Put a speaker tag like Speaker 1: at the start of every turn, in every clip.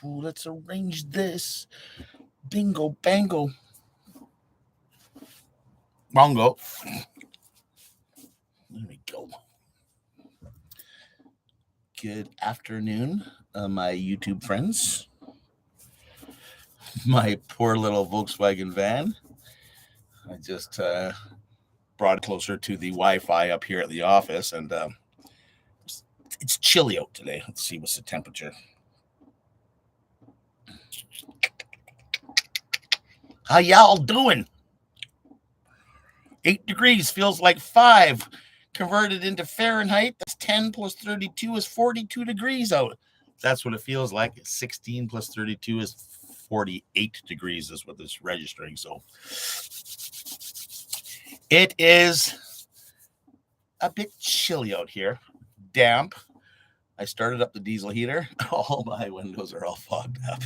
Speaker 1: Ooh, let's arrange this. Bingo, bango. Bongo. There we go. Good afternoon, my YouTube friends. My poor little Volkswagen van. I just brought it closer to the Wi-Fi up here at the office, and it's chilly out today. Let's see what's the temperature. How y'all doing? 8 degrees feels like 5. Converted into Fahrenheit, that's 10 plus 32 is 42 degrees out. That's what it feels like. 16 plus 32 is 48 degrees is what it's registering. So it is a bit chilly out here. Damp. I started up the diesel heater. All my windows are all fogged up.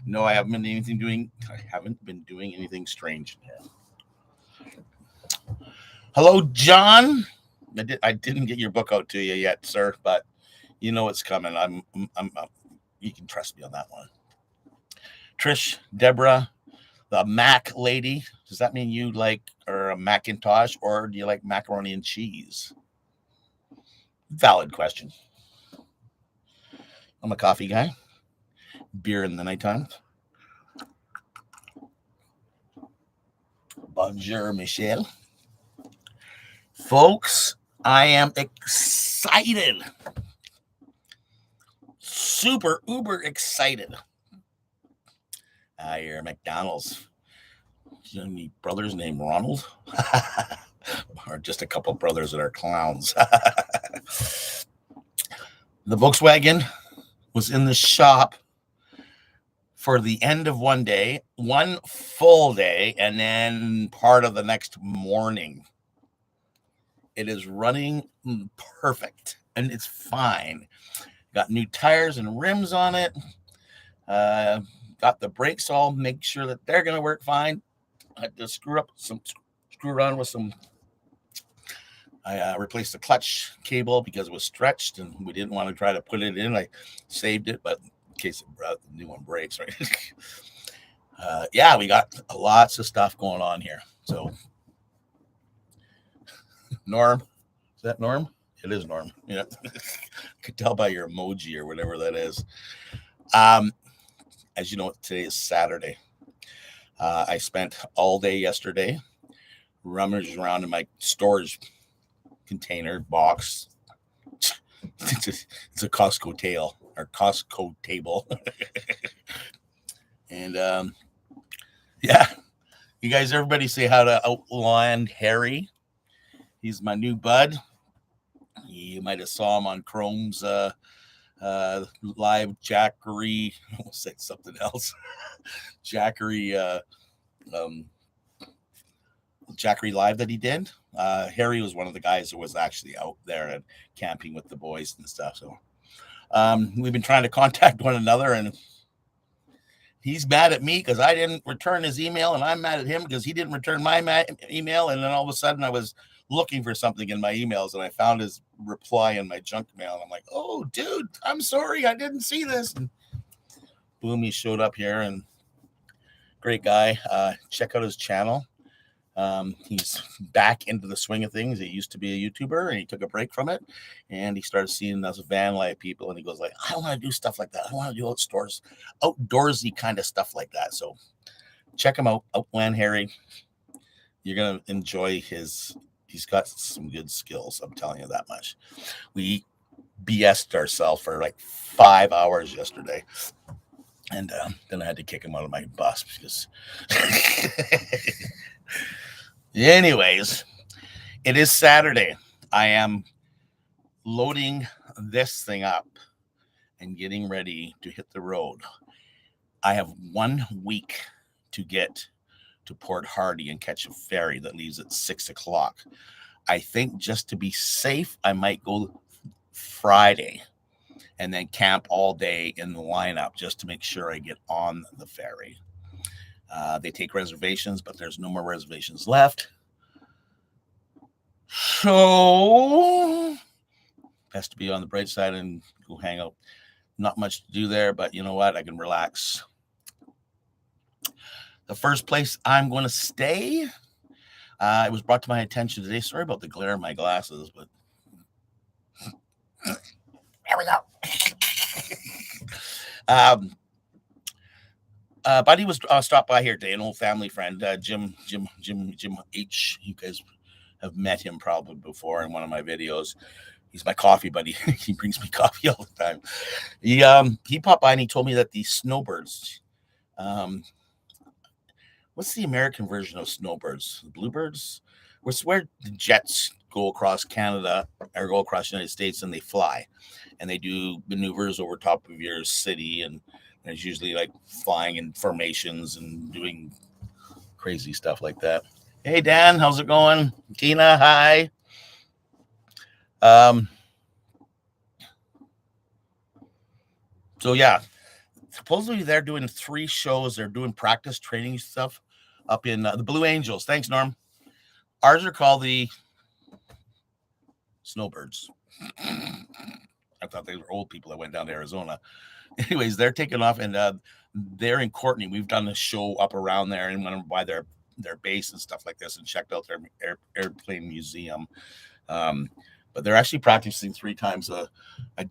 Speaker 1: No, I haven't been doing anything strange. Hello, John. I didn't get your book out to you yet, sir, but you know it's coming. I'm you can trust me on that one. Trish, Deborah, the Mac lady. Does that mean you like or a Macintosh, or do you like macaroni and cheese? Valid question. I'm a coffee guy. Beer in the nighttime. Bonjour, Michelle. Folks, I am excited. Super uber excited. You're at McDonald's. Do you have any brothers named Ronald? Or just a couple of brothers that are clowns. The Volkswagen was in the shop for the end of one day, one full day, and then part of the next morning. It is running perfect, and it's fine. Got new tires and rims on it. Got the brakes all, make sure that they're going to work fine. I had to screw around with some. I replaced the clutch cable because it was stretched, and we didn't want to try to put it in. I saved it, but in case the new one breaks, right? Yeah, we got lots of stuff going on here. So, Norm, is that Norm? It is Norm. Yeah, could tell by your emoji or whatever that is. As you know, today is Saturday. I spent all day yesterday rummaging around in my storage container box. It's a Costco table. And yeah, you guys, everybody say how to Outland Harry. He's my new bud. You might have saw him on Chrome's live Jackery. I will say something else. Jackery Jackery live that he did. Harry was one of the guys that was actually out there and camping with the boys and stuff. So we've been trying to contact one another, and he's mad at me because I didn't return his email, and I'm mad at him because he didn't return my email. And then all of a sudden I was looking for something in my emails, and I found his reply in my junk mail. And I'm like, oh, dude, I'm sorry. I didn't see this. And boom, he showed up here, and great guy. Check out his channel. He's back into the swing of things. He used to be a YouTuber, and he took a break from it, and he started seeing us Vanlife people, and he goes like, I want to do stuff like that. I want to do outdoorsy kind of stuff like that. So check him out, Outland Harry. You're going to enjoy he's got some good skills. I'm telling you that much. We BS'd ourselves for like 5 hours yesterday. And then I had to kick him out of my bus because anyways, it is Saturday. I am loading this thing up and getting ready to hit the road. I have 1 week to get to Port Hardy and catch a ferry that leaves at 6 o'clock. I think just to be safe, I might go Friday and then camp all day in the lineup just to make sure I get on the ferry. They take reservations, but there's no more reservations left. So, best to be on the bright side and go hang out. Not much to do there, but you know what? I can relax. The first place I'm going to stay, it was brought to my attention today. Sorry about the glare of my glasses, but there we go. Buddy was stopped by here today, an old family friend, Jim H. You guys have met him probably before in one of my videos. He's my coffee buddy. He brings me coffee all the time. He popped by and he told me that the snowbirds, what's the American version of snowbirds? Bluebirds? Where the jets go across Canada or go across the United States and they fly and they do maneuvers over top of your city, and there's usually like flying in formations and doing crazy stuff like that. Hey Dan, how's it going? Tina, hi. So yeah, supposedly they're doing 3 shows. They're doing practice training stuff up in the Blue Angels. Thanks, Norm. Ours are called the Snowbirds. I thought they were old people that went down to Arizona. Anyways, they're taking off, and they're in Courtney. We've done a show up around there and went by their base and stuff like this and checked out their airplane museum. But they're actually practicing 3 times a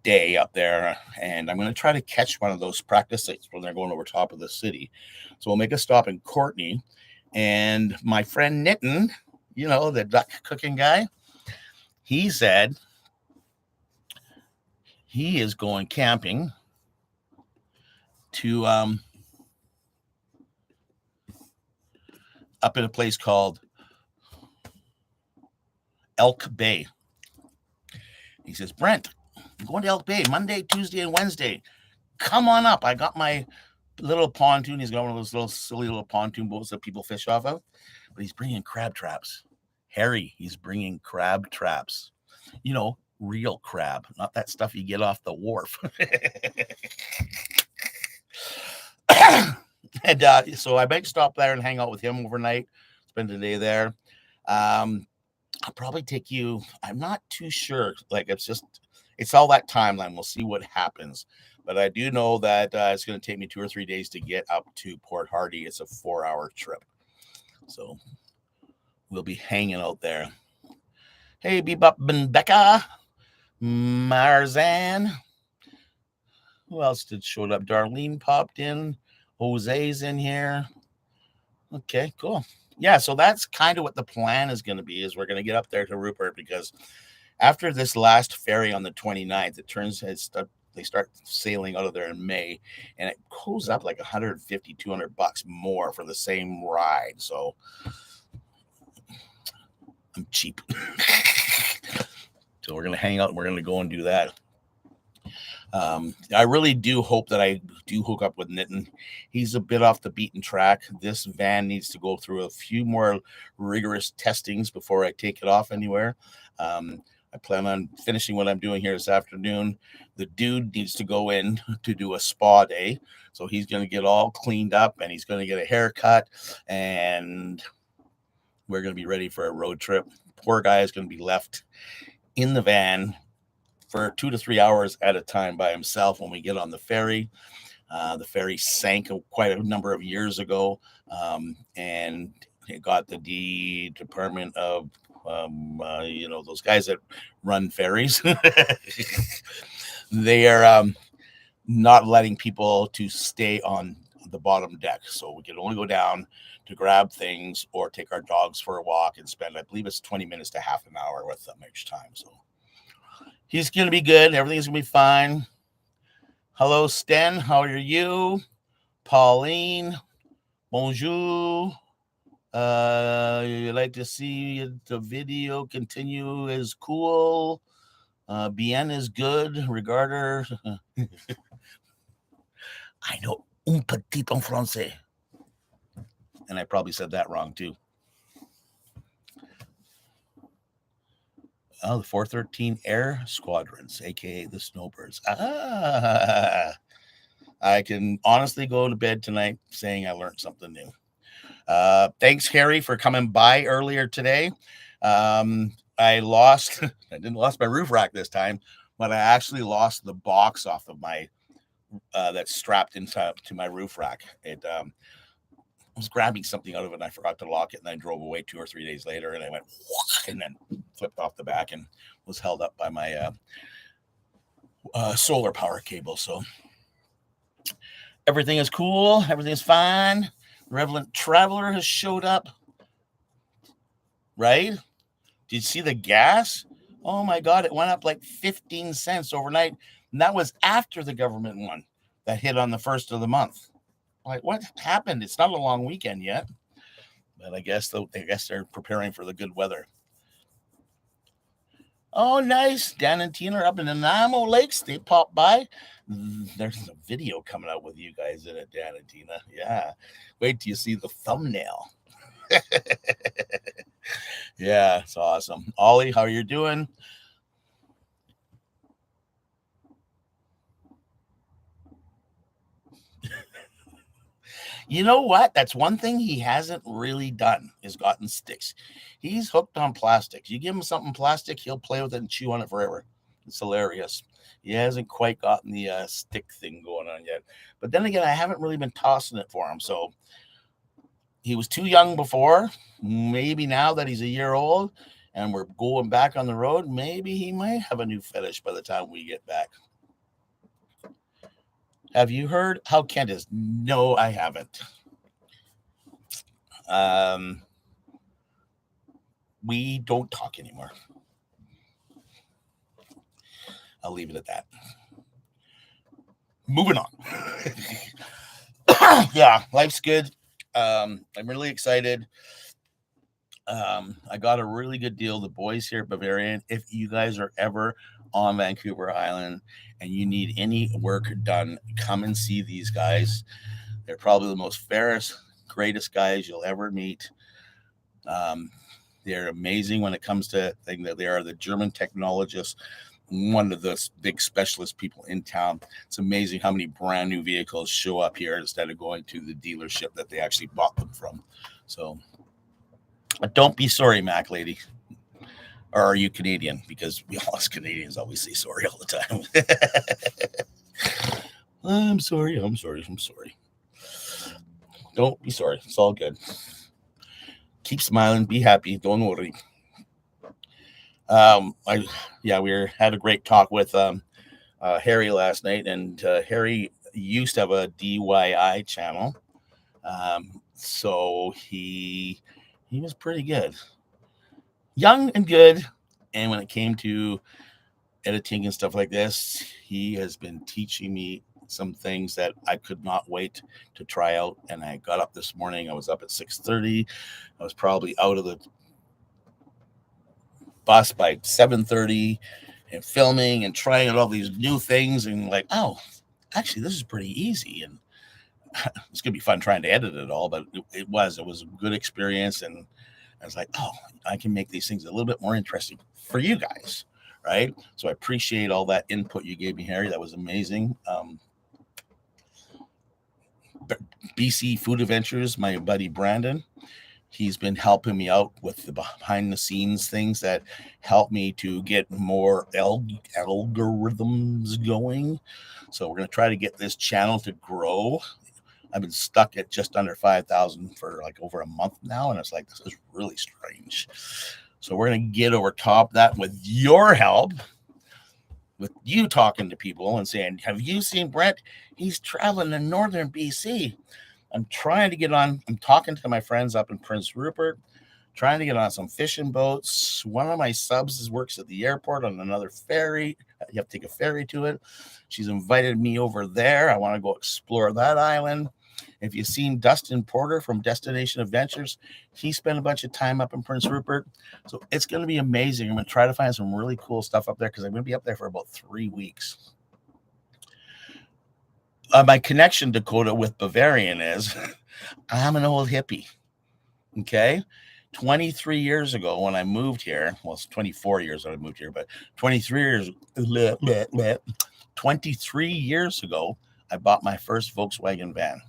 Speaker 1: day up there, and I'm going to try to catch one of those practice sites when they're going over top of the city. So we'll make a stop in Courtney, and my friend Nitin, you know, the duck cooking guy, he said he is going camping to up in a place called Elk Bay. He says, Brent, I'm going to Elk Bay Monday, Tuesday, and Wednesday. Come on up. I got my little pontoon. He's got one of those little silly little pontoon boats that people fish off of, but he's bringing crab traps. Harry, he's bringing crab traps. You know, real crab, not that stuff you get off the wharf. And so I might stop there and hang out with him overnight, spend the day there. I'll probably take you. I'm not too sure. Like, it's all that timeline. We'll see what happens. But I do know that it's going to take me 2 or 3 days to get up to Port Hardy. It's a 4-hour trip. So we'll be hanging out there. Hey, Bebop and Becca. Marzan. Who else showed up? Darlene popped in. Jose's in here. Okay, cool. Yeah, so that's kind of what the plan is going to be, is we're going to get up there to Rupert, because after this last ferry on the 29th, they start sailing out of there in May, and it goes up like $150, $200 more for the same ride. So I'm cheap. So we're going to hang out and we're going to go and do that. I really do hope that I do hook up with Nitin. He's a bit off the beaten track. This van needs to go through a few more rigorous testings before I take it off anywhere. I plan on finishing what I'm doing here this afternoon. The dude needs to go in to do a spa day. So he's going to get all cleaned up and he's going to get a haircut, and we're going to be ready for a road trip. Poor guy is going to be left in the van for 2 to 3 hours at a time by himself when we get on the ferry. The ferry sank quite a number of years ago, and it got the Department of, those guys that run ferries. They are not letting people to stay on the bottom deck. So we can only go down to grab things or take our dogs for a walk and spend, I believe it's 20 minutes to half an hour with them each time. So he's going to be good. Everything's going to be fine. Hello, Sten. How are you? Pauline. Bonjour. You'd like to see the video continue is cool. Bien is good. Regarder. I know un petit en français. And I probably said that wrong too. Oh, the 413 Air Squadrons, aka the Snowbirds. I can honestly go to bed tonight saying I learned something new. Thanks, Harry, for coming by earlier today. I didn't lost my roof rack this time, but I actually lost the box off of my that's strapped into my roof rack. It was grabbing something out of it, and I forgot to lock it, and I drove away 2 or 3 days later, and I went and then flipped off the back and was held up by my solar power cable. So everything is cool. Everything is fine. Revelant Traveler has showed up. Right? Did you see the gas? Oh my God, it went up like 15 cents overnight. And that was after the government one that hit on the first of the month. Like, what happened? It's not a long weekend yet. But I guess they're preparing for the good weather. Oh, nice. Dan and Tina are up in Nanaimo Lakes. They popped by. There's a video coming out with you guys in it, Dan and Tina. Yeah. Wait till you see the thumbnail. Yeah, it's awesome. Ollie, how are you doing? You know what? That's one thing he hasn't really done is gotten sticks. He's hooked on plastics. You give him something plastic, he'll play with it and chew on it forever. It's hilarious. He hasn't quite gotten the stick thing going on yet. But then again, I haven't really been tossing it for him. So he was too young before. Maybe now that he's a year old and we're going back on the road, maybe he might have a new fetish by the time we get back. Have you heard how Kent is? No, I haven't. We don't talk anymore. I'll leave it at that. Moving on. Yeah, life's good. I'm really excited. I got a really good deal. The boys here at Bavarian, if you guys are ever on Vancouver Island and you need any work done, come and see these guys. They're probably the most fairest, greatest guys you'll ever meet. They're amazing when it comes to things that they are the German technologists, one of the big specialist people in town. It's amazing how many brand new vehicles show up here instead of going to the dealership that they actually bought them from. So don't be sorry, Mac lady. Or are you Canadian? Because we all as Canadians always say sorry all the time. I'm sorry. Don't be sorry. It's all good. Keep smiling. Be happy. Don't worry. We had a great talk with Harry last night, and Harry used to have a DIY channel, so he was pretty good, young and good. And when it came to editing and stuff like this, he has been teaching me some things that I could not wait to try out. And I got up this morning. I was up at 6:30. I was probably out of the bus by 7:30 and filming and trying out all these new things and like, oh, actually this is pretty easy. And it's gonna be fun trying to edit it all, but it was a good experience. And I was like, oh, I can make these things a little bit more interesting for you guys, right? So I appreciate all that input you gave me, Harry. That was amazing. BC Food Adventures, my buddy Brandon, he's been helping me out with the behind the scenes things that help me to get more algorithms going. So we're going to try to get this channel to grow. I've been stuck at just under 5,000 for like over a month now. And it's like, this is really strange. So we're going to get over top of that with your help, with you talking to people and saying, have you seen Brent? He's traveling in northern BC. I'm trying to get on. I'm talking to my friends up in Prince Rupert, trying to get on some fishing boats. One of my subs works at the airport on another ferry. You have to take a ferry to it. She's invited me over there. I want to go explore that island. If you've seen Dustin Porter from Destination Adventures, he spent a bunch of time up in Prince Rupert. So it's going to be amazing. I'm going to try to find some really cool stuff up there because I'm going to be up there for about 3 weeks. My connection, Dakota, with Bavarian is I'm an old hippie. Okay. 23 years ago when I moved here, well, it's 24 years when I moved here, but 23 years ago, I bought my first Volkswagen van,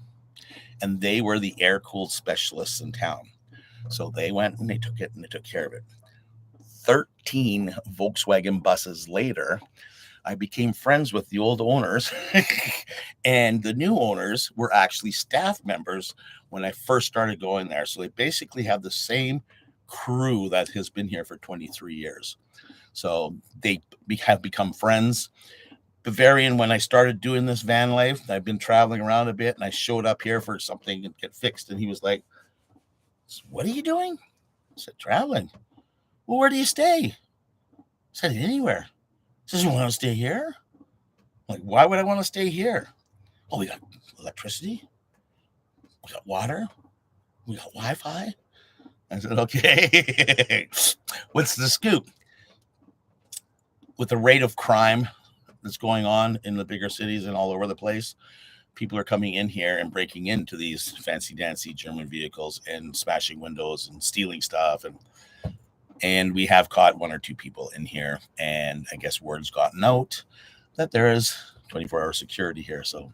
Speaker 1: and they were the air-cooled specialists in town. So they went and they took it and they took care of it. 13 Volkswagen buses later, I became friends with the old owners, and the new owners were actually staff members when I first started going there. So they basically have the same crew that has been here for 23 years. So they have become friends. Bavarian, when I started doing this van life, I've been traveling around a bit, and I showed up here for something to get fixed, and he was like, "What are you doing?" I said, "Traveling." "Well, where do you stay?" I said, "Anywhere." He says, "You want to stay here?" I'm like, "Why would I want to stay here?" "Oh, we got electricity, we got water, we got Wi-Fi." I said, "Okay." What's the scoop? With the rate of crime that's going on in the bigger cities and all over the place, people are coming in here and breaking into these fancy dancy German vehicles and smashing windows and stealing stuff. And we have caught 1 or 2 people in here. And I guess word's gotten out that there is 24-hour security here. So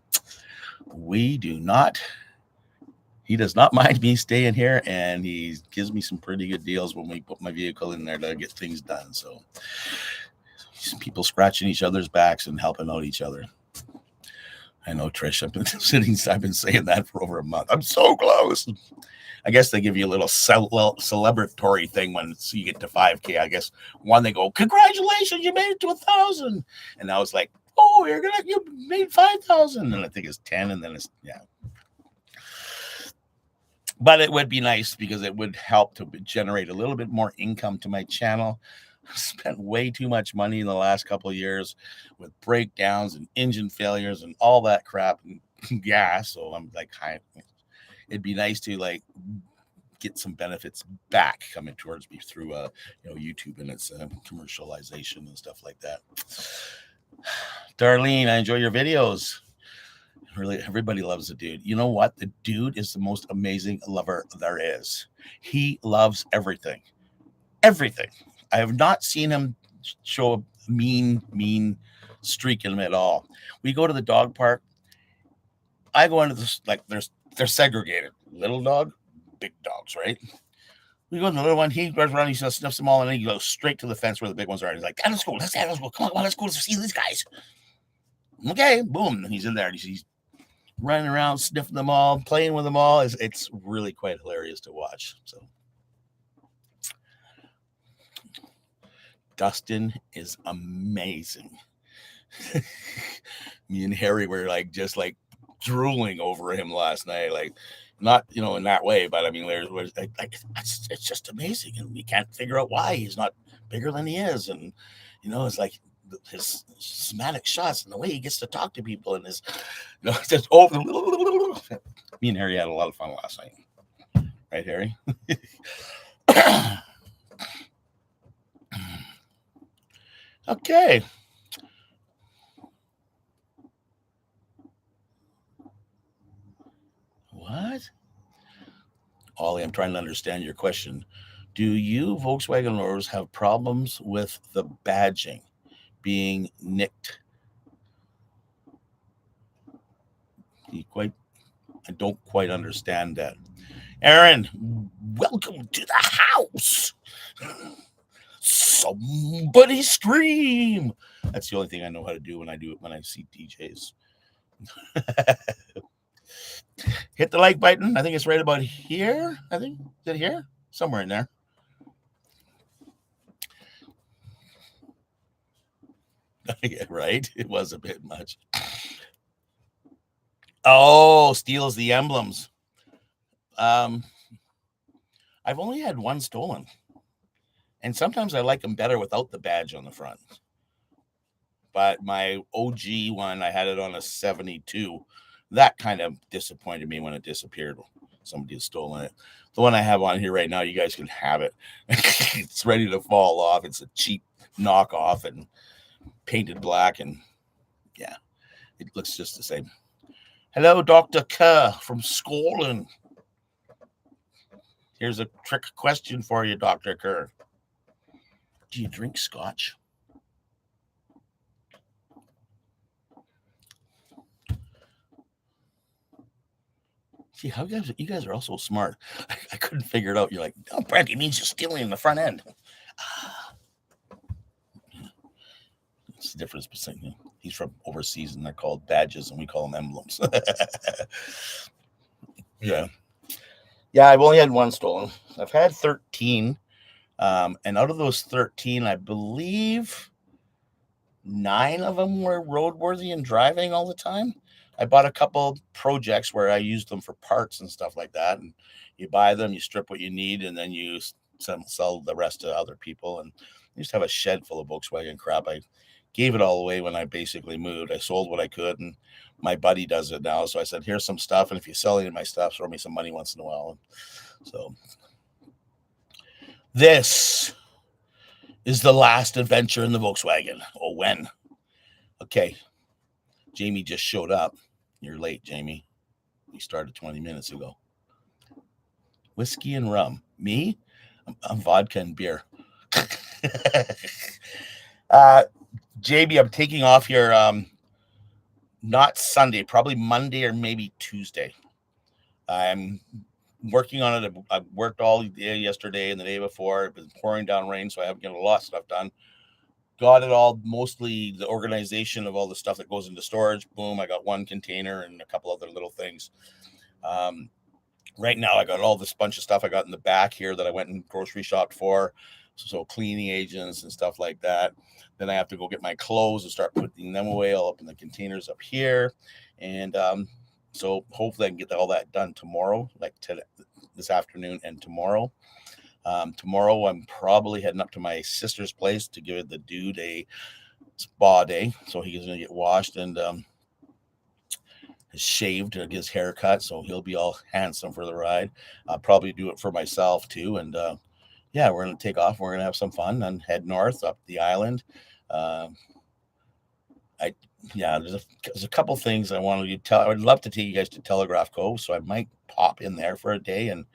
Speaker 1: he does not mind me staying here, and he gives me some pretty good deals when we put my vehicle in there to get things done. So people scratching each other's backs and helping out each other. I know, Trish, I've been saying that for over a month. I'm so close. I guess they give you a little celebratory thing when you get to 5K. I guess one, they go, "Congratulations, you made it to 1,000." And I was like, "Oh, you made 5,000." And I think it's 10. And then yeah. But it would be nice because it would help to generate a little bit more income to my channel. I've spent way too much money in the last couple of years with breakdowns and engine failures and all that crap and gas. So I'm like, it'd be nice to like get some benefits back coming towards me through YouTube and its commercialization and stuff like that. Darlene, I enjoy your videos. Really, everybody loves the dude. You know what? The dude is the most amazing lover there is. He loves everything. Everything. I have not seen him show a mean streak in him at all. We go to the dog park. I go into this, like, they're segregated. Little dog, big dogs, right? We go to the little one. He goes around, he sniffs them all, and then he goes straight to the fence where the big ones are. He's like, "Let's go. Let's go. Come on, let's go to see these guys." Okay, boom. He's in there. He's running around, sniffing them all, playing with them all. It's really quite hilarious to watch. So Dustin is amazing. Me and Harry were just drooling over him last night, like not in that way, but I mean, it's just amazing, and we can't figure out why he's not bigger than he is, and it's like his somatic shots and the way he gets to talk to people and his just over. Me and Harry had a lot of fun last night, right, Harry? Okay. What? Ollie, I'm trying to understand your question. Do you Volkswagen owners have problems with the badging being nicked? I don't quite understand that. Aaron, welcome to the house. Somebody scream. That's the only thing I know how to do when I see DJs. Hit the like button. I think it's right about here. Is it here? Somewhere in there. Yeah, right? It was a bit much. Oh, steals the emblems. I've only had one stolen. And sometimes I like them better without the badge on the front. But my OG one, I had it on a 72. That kind of disappointed me when it disappeared. Somebody had stolen it. The one I have on here right now, you guys can have it. It's ready to fall off. It's a cheap knockoff and painted black. And yeah, it looks just the same. Hello, Dr. Kerr from Scotland. Here's a trick question for you, Dr. Kerr. Do you drink scotch? See, how you guys are all so smart. I couldn't figure it out. You're like, "No, brandy means you're stealing in the front end." difference between he's from overseas and they're called badges and we call them emblems. Yeah. Yeah, I've only had one stolen. I've had 13. And out of those 13, I believe 9 of them were roadworthy and driving all the time. I bought a couple projects where I used them for parts and stuff like that. And you buy them, you strip what you need, and then you sell the rest to other people. And I used to have a shed full of Volkswagen crap. I gave it all away when I basically moved. I sold what I could, and my buddy does it now. So I said, here's some stuff. And if you sell any of my stuff, throw me some money once in a while. So this is the last adventure in the Volkswagen. Oh, when? Okay. Jamie just showed up. You're late, Jamie. We started 20 minutes ago. Whiskey and rum. Me? I'm vodka and beer. Jamie, I'm taking off here not Sunday, probably Monday or maybe Tuesday. I'm working on it. I worked all day yesterday and the day before. It's been pouring down rain, so I haven't got a lot of stuff done. Got it all, mostly the organization of all the stuff that goes into storage. Boom, I got one container and a couple other little things. Right now, I got all this bunch of stuff I got in the back here that I went and grocery shopped for. So cleaning agents and stuff like that. Then I have to go get my clothes and start putting them away all up in the containers up here. And so hopefully I can get all that done tomorrow, like today, this afternoon and tomorrow. Tomorrow I'm probably heading up to my sister's place to give the dude a spa day. So he's going to get washed and shaved to get his hair cut. So he'll be all handsome for the ride. I'll probably do it for myself too. And yeah, we're going to take off. We're going to have some fun and head north up the island. There's a couple things I wanted to tell. I would love to take you guys to Telegraph Cove. So I might pop in there for a day and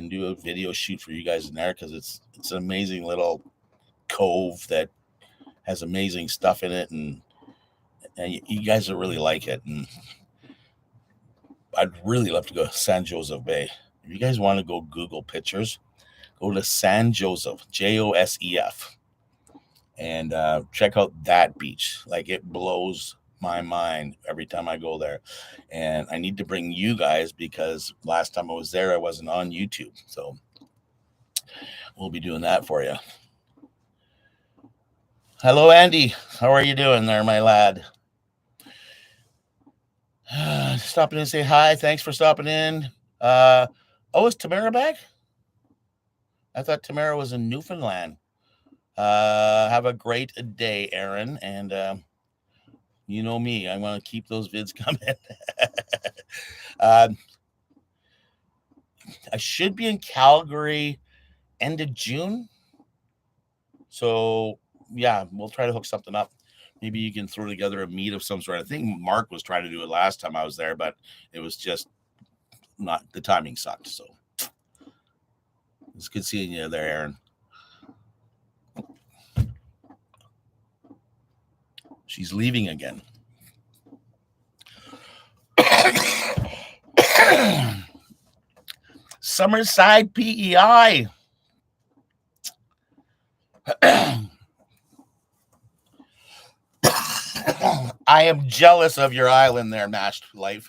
Speaker 1: do a video shoot for you guys in there because it's an amazing little cove that has amazing stuff in it, and you guys will really like it. And I'd really love to go to San Josef Bay. If you guys want to go Google pictures, go to San Josef, Josef, and check out that beach. Like, it blows my mind every time I go there. And I need to bring you guys because last time I was there, I wasn't on YouTube. So we'll be doing that for you. Hello, Andy. How are you doing there, my lad? Stopping in and say hi. Thanks for stopping in. Is Tamara back? I thought Tamara was in Newfoundland. Have a great day, Aaron. And you know me, I want to keep those vids coming. I should be in Calgary end of June. So yeah, we'll try to hook something up. Maybe you can throw together a meet of some sort. I think Mark was trying to do it last time I was there, but it was just not, the timing sucked. So it's good seeing you there, Aaron. She's leaving again. Summerside PEI. I am jealous of your island there, Mashed Life.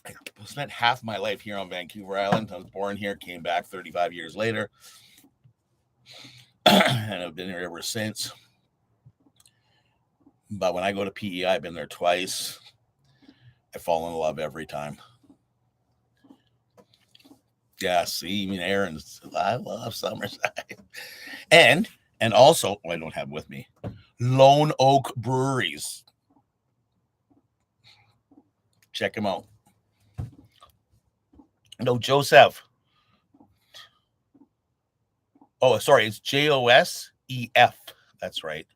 Speaker 1: I spent half my life here on Vancouver Island. I was born here, came back 35 years later, and I've been here ever since. But when I go to PEI, I've been there twice. I fall in love every time. Yeah, see, I mean, Aaron's, I love Summerside. And also, I don't have with me, Lone Oak Breweries. Check them out. No, Joseph. Oh, sorry, it's Josef. That's right.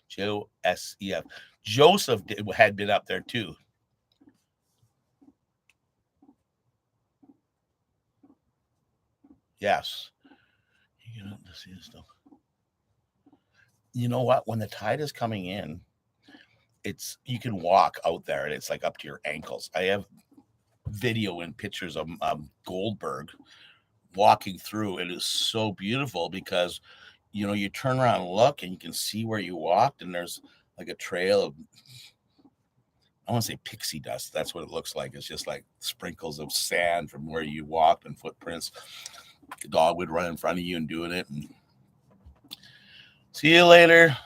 Speaker 1: Josef. Joseph had been up there too. Yes. You get to see this stuff. You know what? When the tide is coming in, you can walk out there and it's like up to your ankles. I have video and pictures of Goldberg walking through. It is so beautiful because you turn around and look and you can see where you walked, and there's like a trail of, I want to say pixie dust. That's what it looks like. It's just like sprinkles of sand from where you walked and footprints. The dog would run in front of you and doing it. And see you later,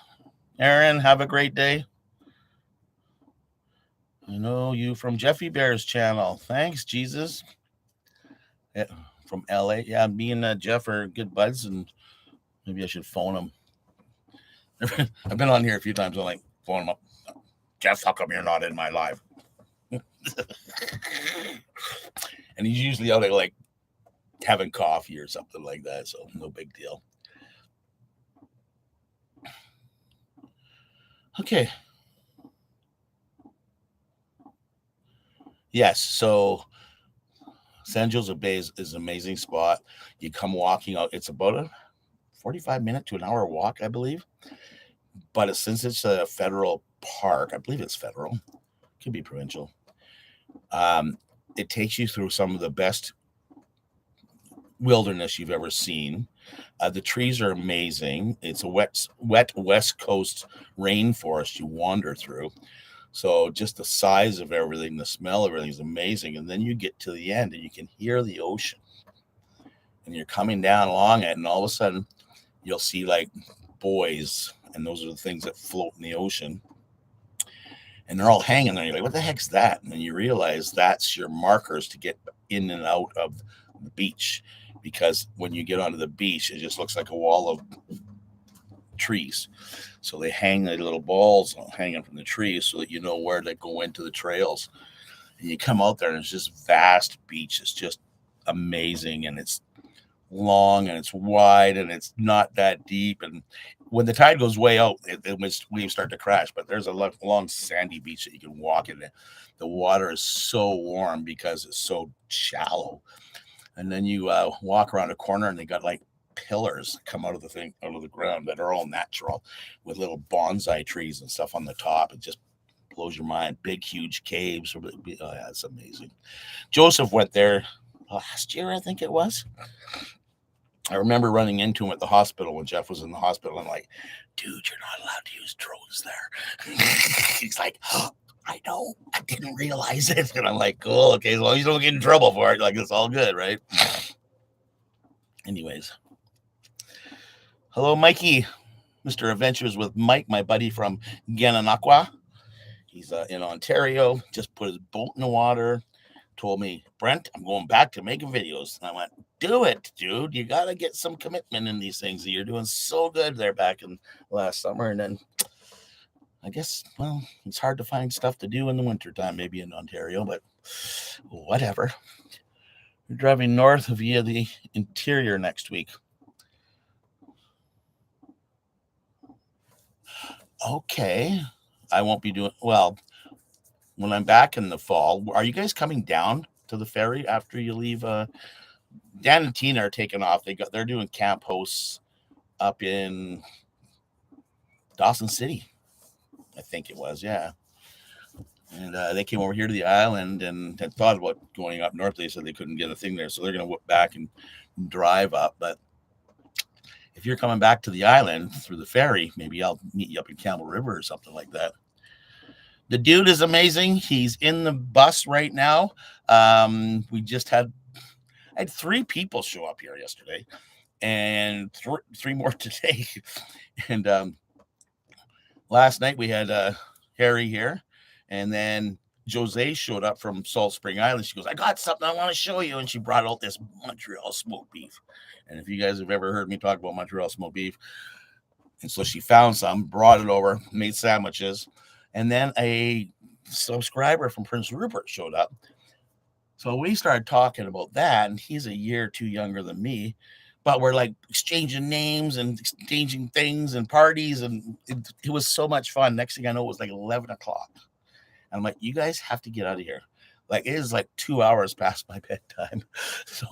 Speaker 1: Aaron. Have a great day. I know you from Jeffy Bear's channel. Thanks, Jesus. Yeah, from LA. Yeah, me and Jeff are good buds, and maybe I should phone him. I've been on here a few times. I'm like, phone him up. Jeff, how come you're not in my live? And he's usually out there like having coffee or something like that, so no big deal. Okay. Yes, so San Jose Bay is an amazing spot. You come walking out, it's about a 45-minute to an hour walk, I believe. But since it's a federal park, I believe it's federal, could be provincial. It takes you through some of the best wilderness you've ever seen. The trees are amazing. It's a wet West Coast rainforest you wander through. So just the size of everything, the smell of everything is amazing. And then you get to the end and you can hear the ocean. And you're coming down along it, and all of a sudden you'll see like buoys, and those are the things that float in the ocean. And they're all hanging there. You're like, what the heck's that? And then you realize that's your markers to get in and out of the beach. Because when you get onto the beach, it just looks like a wall of trees. So they hang the little balls hanging from the trees so that you know where they go into the trails. And you come out there, and it's just vast beach. It's just amazing, and it's long and it's wide and it's not that deep. And when the tide goes way out, waves start to crash. But there's a long sandy beach that you can walk in. The water is so warm because it's so shallow. And then you walk around a corner, and they got like pillars come out of the ground that are all natural, with little bonsai trees and stuff on the top. It just blows your mind. Big, huge caves. Oh yeah, it's amazing. Joseph went there last year, I think it was. I remember running into him at the hospital when Jeff was in the hospital. I'm like, dude, you're not allowed to use drones there. He's like, oh, I know, I didn't realize it. And I'm like, cool, okay, as long as you don't get in trouble for it, like, it's all good, right? Anyways. Hello, Mikey. Mr. Adventures with Mike, my buddy from Gananoque. He's in Ontario. Just put his boat in the water. Told me, Brent, I'm going back to making videos. And I went, do it, dude. You got to get some commitment in these things. You're doing so good there back in last summer. And then I guess, well, it's hard to find stuff to do in the wintertime, maybe in Ontario, but whatever. We're driving north via the interior next week. Okay. I won't be doing, well, when I'm back in the fall. Are you guys coming down to the ferry after you leave? Dan and Tina are taking off. They're doing camp hosts up in Dawson City, I think it was, yeah. And they came over here to the island and had thought about going up north. They said they couldn't get a thing there, so they're going to whip back and drive up. But if you're coming back to the island through the ferry, maybe I'll meet you up in Campbell River or something like that. The dude is amazing. He's in the bus right now. I had 3 people show up here yesterday, and 3 more today. And last night we had Harry here, and then Jose showed up from Salt Spring Island. She goes, I got something I want to show you. And she brought out this Montreal smoked beef. And if you guys have ever heard me talk about Montreal smoked beef, and so she found some, brought it over, made sandwiches. And then a subscriber from Prince Rupert showed up. So we started talking about that, and he's a year or 2 younger than me, but we're like exchanging names and exchanging things and parties, and it was so much fun. Next thing I know, it was like 11 o'clock. And I'm like, you guys have to get out of here. Like, it is like 2 hours past my bedtime. So,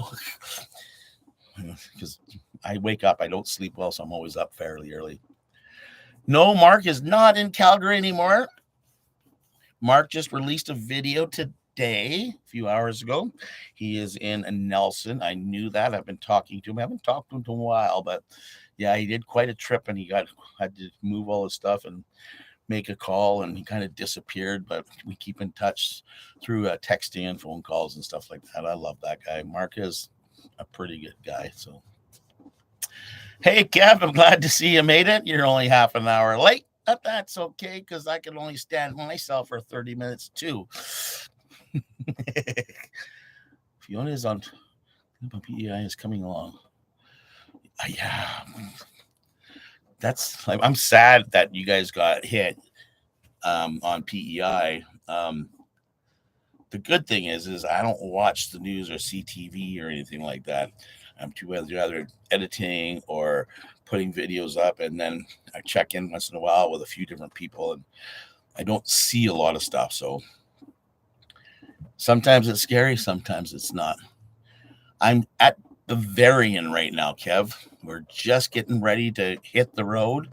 Speaker 1: because I wake up, I don't sleep well, so I'm always up fairly early. No, Mark is not in Calgary anymore. Mark just released a video today, a few hours ago. He is in Nelson. I knew that. I've been talking to him. I haven't talked to him in a while, but Yeah, he did quite a trip, and had to move all his stuff and make a call, and he kind of disappeared. But we keep in touch through texting and phone calls and stuff like that. I love that guy. Mark is a pretty good guy. So, hey, Kev, I'm glad to see you made it. You're only half an hour late, but that's okay because I can only stand myself for 30 minutes too. Fiona is on PEI is coming along. Yeah, I'm sad that you guys got hit on PEI. The good thing is I don't watch the news or see TV or anything like that. I'm too busy either editing or putting videos up, and then I check in once in a while with a few different people, and I don't see a lot of stuff. So sometimes it's scary, sometimes it's not. I'm at the very end right now, Kev. We're just getting ready to hit the road.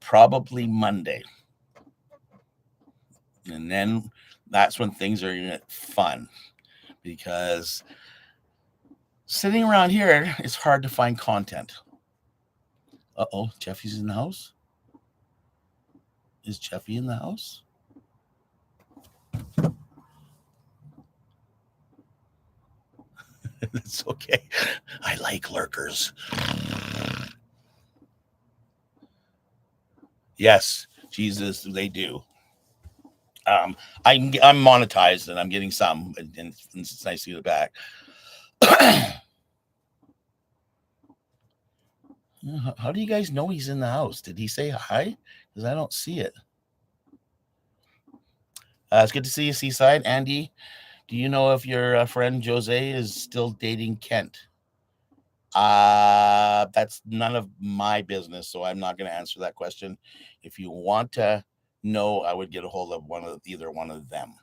Speaker 1: Probably Monday. And then that's when things are going to get fun, because sitting around here, it's hard to find content. Uh-oh, Jeffy's in the house? Is Jeffy in the house? It's okay. I like lurkers. Yes, Jesus, they do. I'm monetized and I'm getting some, and it's nice to get it back. How do you guys know he's in the house? Did he say hi? Because I don't see it. It's good to see you, Seaside. Andy, do you know if your friend Jose is still dating Kent? That's none of my business, so I'm not going to answer that question. If you want to know, I would get a hold of either one of them.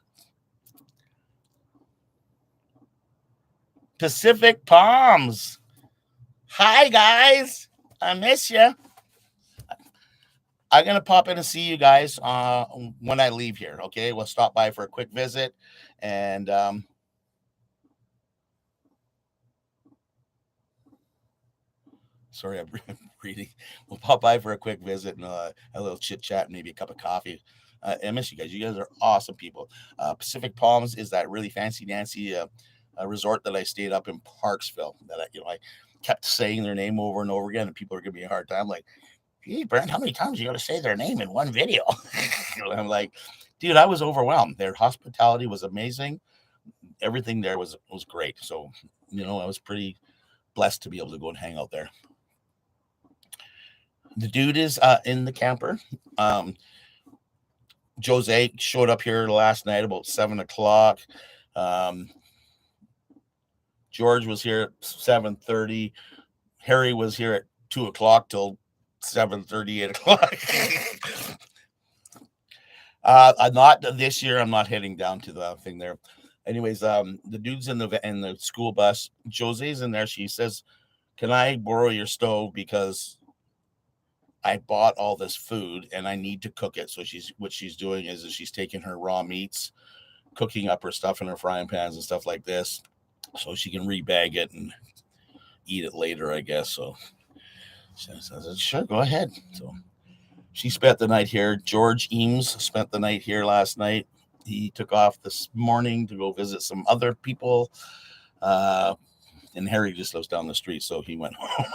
Speaker 1: Pacific Palms. Hi, guys. I miss you. I'm going to pop in and see you guys when I leave here. Okay. We'll stop by for a quick visit. And sorry, I'm reading. We'll pop by for a quick visit and a little chit chat, and maybe a cup of coffee. I miss you guys. You guys are awesome people. Pacific Palms is that really fancy dancy resort that I stayed up in Parksville. That I kept saying their name over and over again, and people are giving me a hard time. Like, hey, Brent, how many times are you going to say their name in one video? I'm like, dude, I was overwhelmed. Their hospitality was amazing. Everything there was great. So, I was pretty blessed to be able to go and hang out there. The dude is in the camper. Jose showed up here last night about 7:00. George was here at 7:30. Harry was here at 2:00 till 7:30, 8:00. I'm not this year. I'm not heading down to the thing there. Anyways, the dude's in the school bus. Jose's in there. She says, "Can I borrow your stove because I bought all this food and I need to cook it?" So what she's doing is she's taking her raw meats, cooking up her stuff in her frying pans and stuff like this, so she can rebag it and eat it later, I guess. So she says, "Sure, go ahead." So she spent the night here. George Eames spent the night here last night. He took off this morning to go visit some other people. And Harry just lives down the street, so he went home.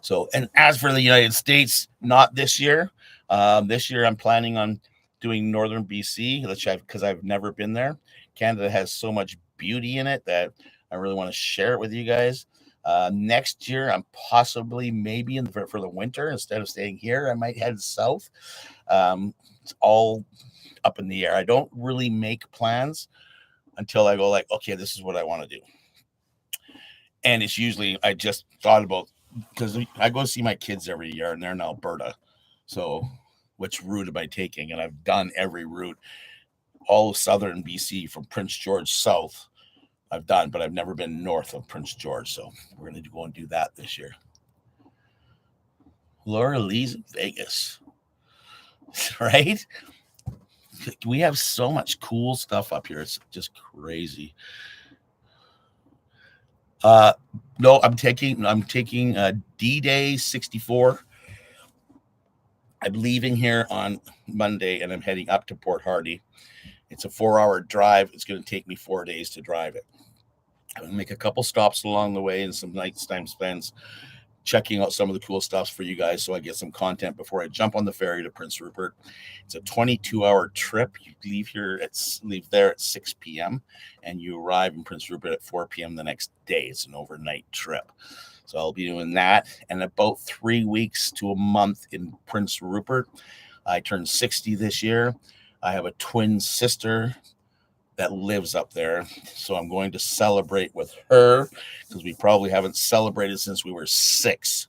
Speaker 1: So, and as for the United States, not this year. This year, I'm planning on doing Northern BC, because I've never been there. Canada has so much beauty in it that I really want to share it with you guys. Next year, I'm possibly maybe for the winter, instead of staying here, I might head south. It's all up in the air. I don't really make plans until I go like, okay, this is what I want to do. And it's usually, I just thought about, because I go see my kids every year and they're in Alberta. So which route am I taking? And I've done every route, all of southern BC from Prince George south I've done, but I've never been north of Prince George. So we're going to go and do that this year. Laura Lee's in Vegas, right? We have so much cool stuff up here. It's just crazy. No, I'm taking D-Day 64. I'm leaving here on Monday and I'm heading up to Port Hardy. It's a 4-hour drive. It's going to take me 4 days to drive it. I'm going to make a couple stops along the way and some nights time spends checking out some of the cool stuff for you guys so I get some content before I jump on the ferry to Prince Rupert. It's a 22-hour trip. You leave there at 6 p.m. and you arrive in Prince Rupert at 4 p.m. the next day. It's an overnight trip. So I'll be doing that. And about 3 weeks to a month in Prince Rupert. I turned 60 this year. I have a twin sister that lives up there. So I'm going to celebrate with her because we probably haven't celebrated since we were 6.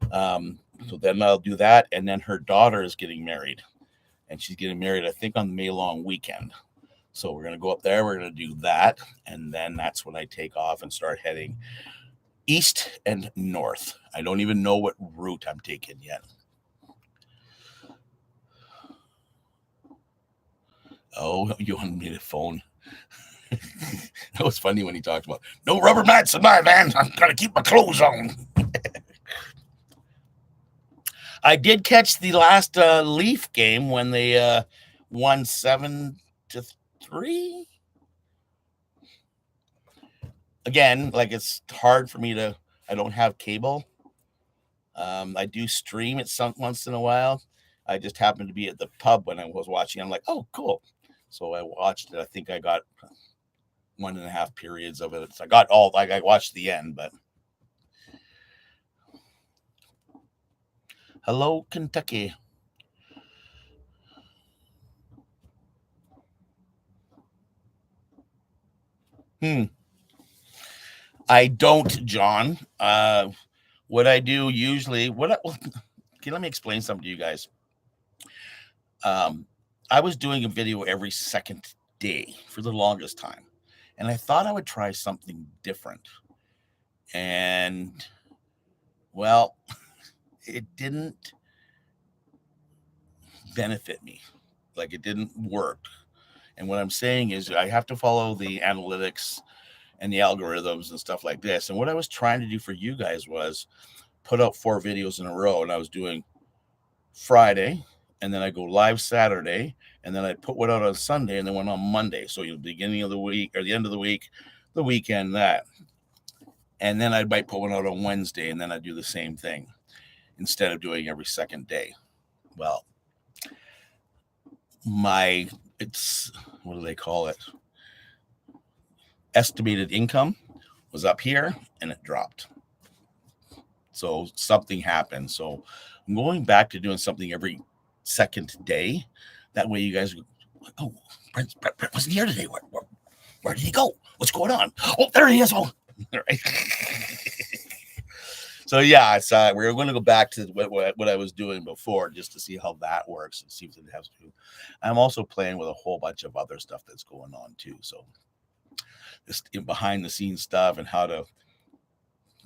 Speaker 1: So then I'll do that. And then her daughter is getting married. And she's getting married, I think, on the May long weekend. So we're going to go up there. We're going to do that. And then that's when I take off and start heading east and north. I don't even know what route I'm taking yet. Oh, Johan made a phone. That was funny when he talked about no rubber mats in my van. I'm gonna keep my clothes on. I did catch the last Leaf game when they won 7-3. Again, like it's hard for me to. I don't have cable. I do stream it once in a while. I just happened to be at the pub when I was watching. I'm like, oh, cool. So I watched it. I think I got 1.5 periods of it. So I watched the end, but hello, Kentucky. I don't, John. What I do usually, okay, let me explain something to you guys. I was doing a video every second day for the longest time. And I thought I would try something different. And, well, it didn't benefit me. Like, it didn't work. And what I'm saying is I have to follow the analytics and the algorithms and stuff like this. And what I was trying to do for you guys was put out 4 videos in a row. And I was doing Friday, and then I go live Saturday, and then I put one out on Sunday, and then one on Monday. So the beginning of the week or the end of the week, the weekend, that. And then I might put one out on Wednesday, and then I do the same thing instead of doing every second day. Well, it's what do they call it? Estimated income was up here, and it dropped. So something happened. So I'm going back to doing something every second day. That way you guys, oh, Brent wasn't here today. Where did he go? What's going on? Oh, there he is. Oh, right. So yeah, it's we're going to go back to what I was doing before just to see how that works and see what it has to do. I'm also playing with a whole bunch of other stuff that's going on too. So this behind the scenes stuff and how to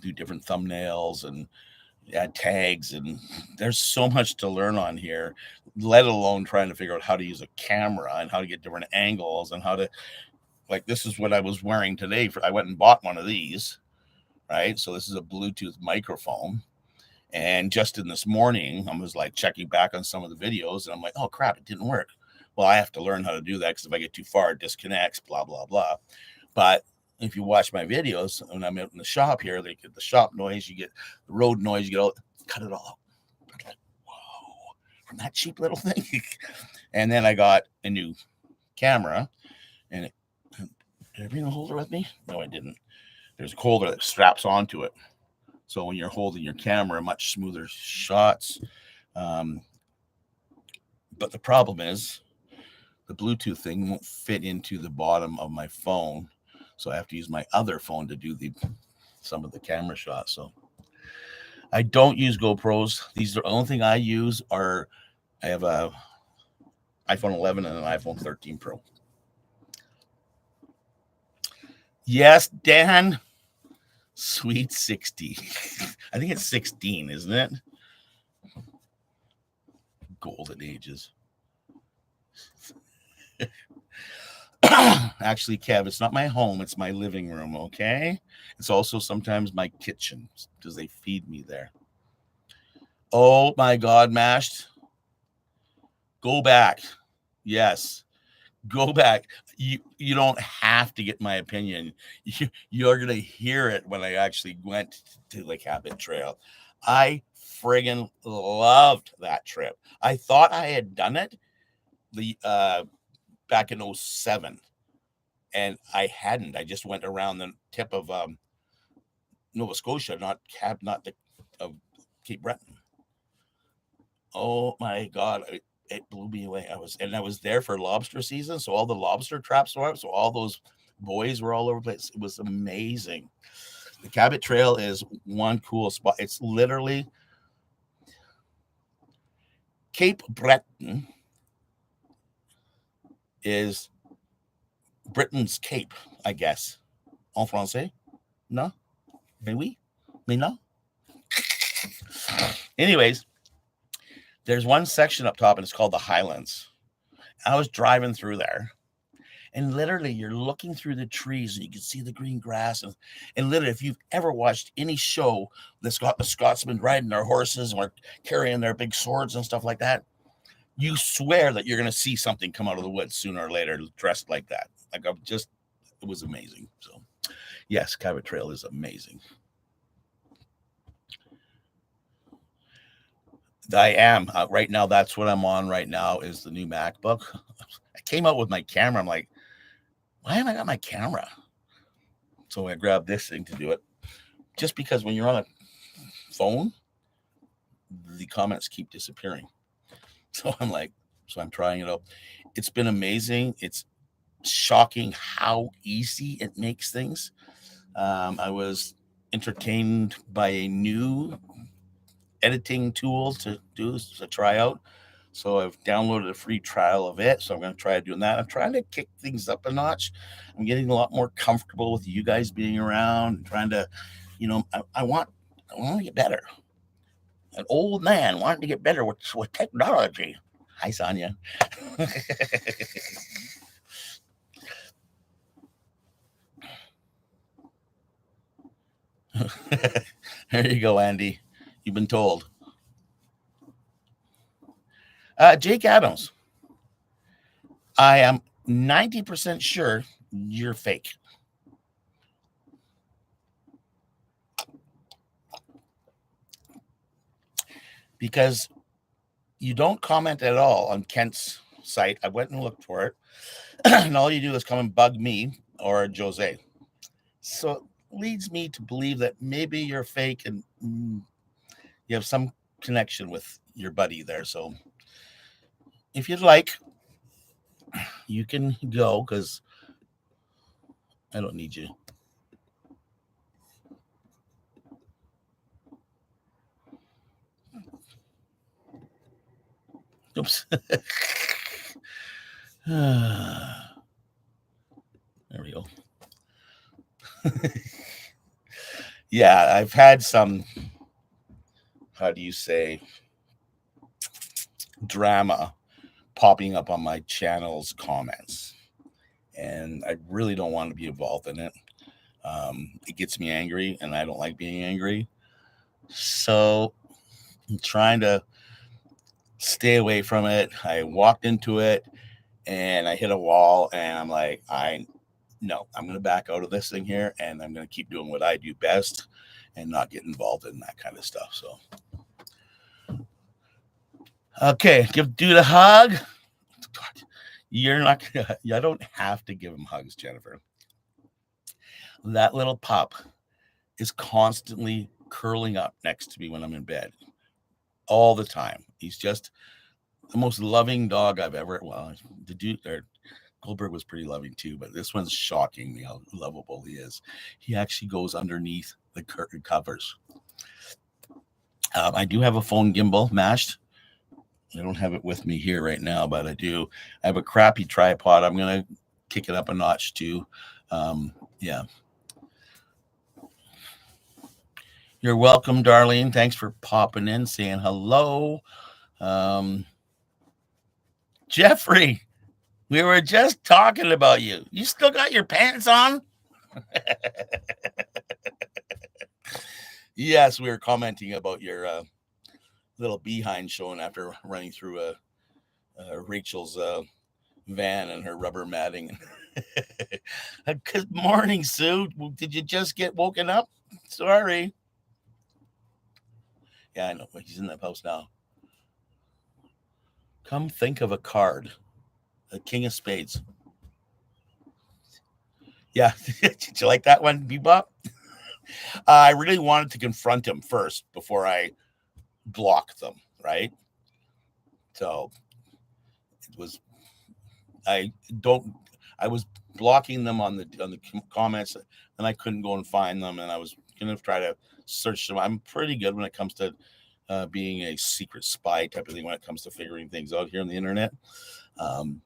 Speaker 1: do different thumbnails and add tags, and there's so much to learn on here, let alone trying to figure out how to use a camera and how to get different angles and how to, like, this is what I was wearing today. I went and bought one of these, right? So this is a Bluetooth microphone. And just in this morning, I was like checking back on some of the videos and I'm like, oh crap, it didn't work. Well, I have to learn how to do that because if I get too far, it disconnects, blah, blah, blah. But if you watch my videos when I'm out in the shop here, they get the shop noise, you get the road noise, you get all, cut it all out. I'm like, whoa, from that cheap little thing. And then I got a new camera, and did I bring a holder with me? No, I didn't. There's a holder that straps onto it. So when you're holding your camera, much smoother shots. But the problem is the Bluetooth thing won't fit into the bottom of my phone. So I have to use my other phone to do some of the camera shots. So I don't use GoPros. These are the only thing I use I have a iPhone 11 and an iPhone 13 Pro. Yes, Dan. Sweet 60. I think it's 16, isn't it? Golden ages. Actually, Kev, it's not my home, it's my living room, okay? It's also sometimes my kitchen because they feed me there. Oh my God, Mashed. Go back. Yes. Go back. You don't have to get my opinion. You're gonna hear it when I actually went to the Cabot Trail. I friggin' loved that trip. I thought I had done it the back in 07, and I hadn't. I just went around the tip of Nova Scotia, not the of Cape Breton. Oh my God. It blew me away. I was there for lobster season, so all the lobster traps were up, so all those boys were all over the place. It was amazing. The Cabot Trail is one cool spot. It's literally Cape Breton is Britain's Cape, I guess. En français? No? Mais oui? Mais non? Anyways, there's one section up top and it's called the Highlands. I was driving through there, and literally you're looking through the trees and you can see the green grass. And literally, if you've ever watched any show that's got the Scotsmen riding their horses and carrying their big swords and stuff like that, you swear that you're going to see something come out of the woods sooner or later dressed like that. It was amazing. So yes, Cabot Trail is amazing. I am right now. That's what I'm on right now is the new MacBook. I came out with my camera. I'm like, why haven't I got my camera? So I grabbed this thing to do it. Just because when you're on a phone, the comments keep disappearing. So I'm trying it out. It's been amazing. It's shocking how easy it makes things. I was entertained by a new editing tool to try out. So I've downloaded a free trial of it. So I'm going to try doing that. I'm trying to kick things up a notch. I'm getting a lot more comfortable with you guys being around and trying to, I want to get better. An old man wanting to get better with technology. Hi, Sonia. There you go, Andy. You've been told. Jake Adams. I am 90% sure you're fake. Because you don't comment at all on Kent's site. I went and looked for it. And all you do is come and bug me or Jose. So it leads me to believe that maybe you're fake and you have some connection with your buddy there. So if you'd like, you can go because I don't need you. Oops. There we go. Yeah, I've had some, how do you say, drama popping up on my channel's comments. And I really don't want to be involved in it. It gets me angry, and I don't like being angry. So I'm trying to stay away from it. I walked into it, and I hit a wall, and I'm like, no, I'm going to back out of this thing here, and I'm going to keep doing what I do best and not get involved in that kind of stuff. So, okay, give dude a hug. You're not gonna, I don't have to give him hugs, Jennifer. That little pup is constantly curling up next to me when I'm in bed all the time. He's just the most loving dog I've ever. Well, the dude there, Goldberg was pretty loving too, but this one's shocking me how lovable he is. He actually goes underneath the curtain covers. I do have a phone gimbal mashed. I don't have it with me here right now, but I do. I have a crappy tripod. I'm going to kick it up a notch too. Yeah. You're welcome, Darlene. Thanks for popping in, saying hello. Jeffrey, We were just talking about you. You still got your pants on? Yes, we were commenting about your little behind showing after running through Rachel's van and her rubber matting. Good morning, Sue. Did you just get woken up? Sorry. Yeah, I know. He's in that house now. Come think of a card. The King of Spades. Yeah. Did you like that one, Bebop? I really wanted to confront him first before I blocked them, right? So it was I don't I was blocking them on the comments, and I couldn't go and find them, and I was gonna try to search them. I'm pretty good when it comes to being a secret spy type of thing when it comes to figuring things out here on the internet. Um,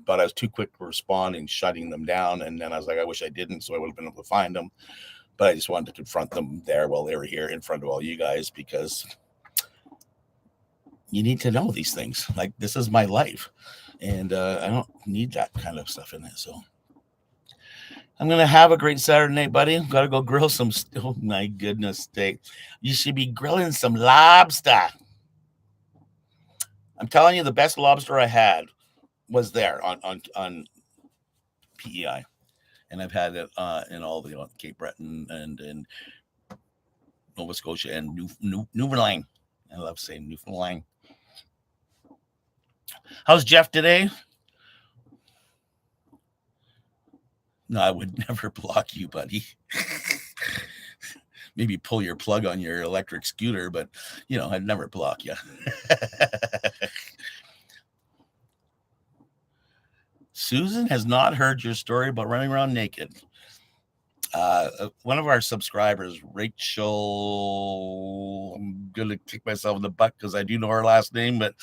Speaker 1: but I was too quick to respond and shutting them down, and then I was like, I wish I didn't, so I would have been able to find them. But I just wanted to confront them there while they were here in front of all you guys, because you need to know these things. Like, this is my life, and I don't need that kind of stuff in it. So I'm gonna have a great Saturday night, buddy. Gotta go grill some. Oh my goodness, steak! You should be grilling some lobster. I'm telling you, the best lobster I had was there on PEI, and I've had it in all the Cape Breton and Nova Scotia and Newfoundland. I love saying Newfoundland. How's Jeff today? No, I would never block you, buddy. Maybe pull your plug on your electric scooter, but I'd never block you. Susan has not heard your story about running around naked. One of our subscribers, Rachel, I'm gonna kick myself in the butt because I do know her last name, but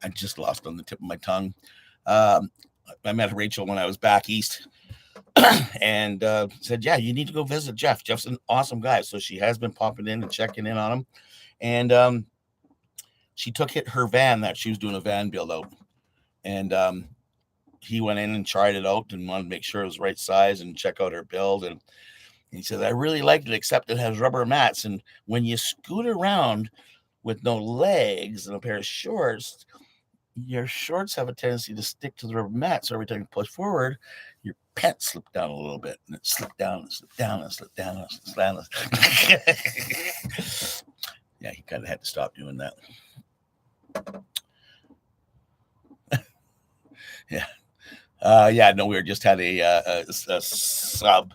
Speaker 1: I just lost on the tip of my tongue. I met Rachel when I was back east, and said, yeah, you need to go visit Jeff. Jeff's an awesome guy. So she has been popping in and checking in on him. And she took her van that she was doing a van build out. And he went in and tried it out and wanted to make sure it was the right size and check out her build. And he said, I really liked it, except it has rubber mats. And when you scoot around with no legs and a pair of shorts, your shorts have a tendency to stick to the rubber mat. So every time you push forward, your pants slip down a little bit, and it slipped down and slipped down and slipped down and slipped down. Yeah, he kind of had to stop doing that. Yeah. No, we just had a sub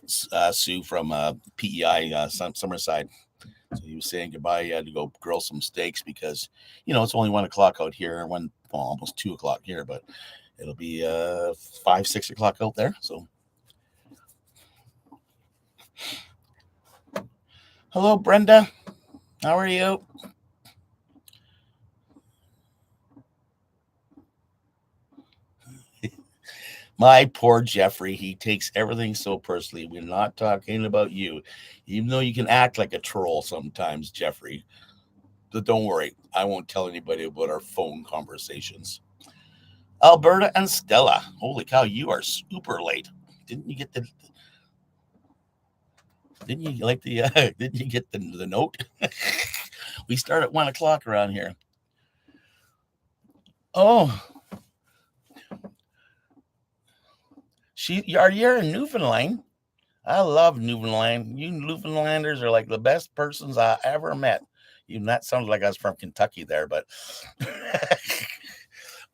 Speaker 1: Sue from PEI Summerside. So he was saying goodbye. He had to go grill some steaks because it's only 1 o'clock out here, almost 2 o'clock here, but it'll be 5, 6 o'clock out there. So hello, Brenda. How are you? My poor Jeffrey, he takes everything so personally. We're not talking about you, even though you can act like a troll sometimes, Jeffrey. But don't worry, I won't tell anybody about our phone conversations. Alberta and Stella, holy cow, you are super late. Didn't you get the? Didn't you like the? Didn't you get the note? We start at 1 o'clock around here. Oh, you're in Newfoundland. I love Newfoundland. You Newfoundlanders are like the best persons I ever met. Even that sounds like I was from Kentucky there, but